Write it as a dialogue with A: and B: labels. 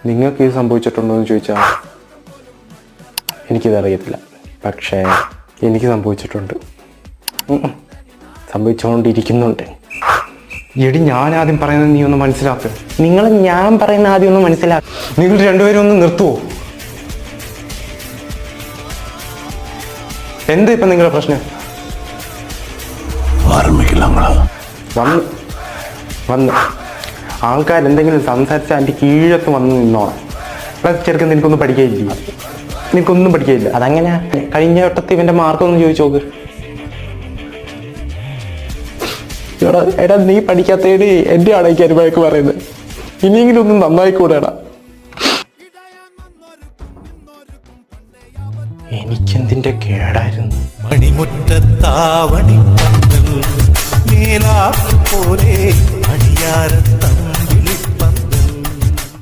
A: നിങ്ങൾക്ക് ഇത് സംഭവിച്ചിട്ടുണ്ടോ എന്ന് ചോദിച്ചാൽ എനിക്കിതറിയത്തില്ല. പക്ഷേ എനിക്ക് സംഭവിച്ചിട്ടുണ്ട്, സംഭവിച്ചുകൊണ്ടിരിക്കുന്നുണ്ട്. എടി, ഞാൻ ആദ്യം പറയുന്നത് നീ ഒന്ന് മനസ്സിലാക്കുക. നിങ്ങൾ ഞാൻ പറയുന്ന ആദ്യം ഒന്ന് മനസ്സിലാക്കുക. നിങ്ങൾ രണ്ടുപേരും ഒന്ന് നിർത്തുവോ? എന്താ ഇപ്പം നിങ്ങളുടെ പ്രശ്നം? വന്ന് ആൾക്കാർ എന്തെങ്കിലും സംസാരിച്ചാൽ എൻ്റെ കീഴത്ത് വന്ന് നിന്നോണം. ചെറുക്കൻ നിനക്കൊന്നും പഠിക്കുകയില്ല, നിനക്കൊന്നും പഠിക്കുകയില്ല. അതങ്ങനെ കഴിഞ്ഞ വട്ടത്തിൽ ഇവൻ്റെ മാർക്കൊന്നും ചോദിച്ചു നോക്ക്. എടാ നീ പഠിക്കാത്തേടി എൻ്റെ അടയ്ക്ക് അനുഭവമൊക്കെ പറയുന്നത്. ഇനിയെങ്കിലും ഒന്നും നന്നായിക്കൂടെടാ. എനിക്കെന്തിൻ്റെ കേടായിരുന്നു.
B: മണിമുറ്റത്താവണി പോലെ അടിയാരത്ത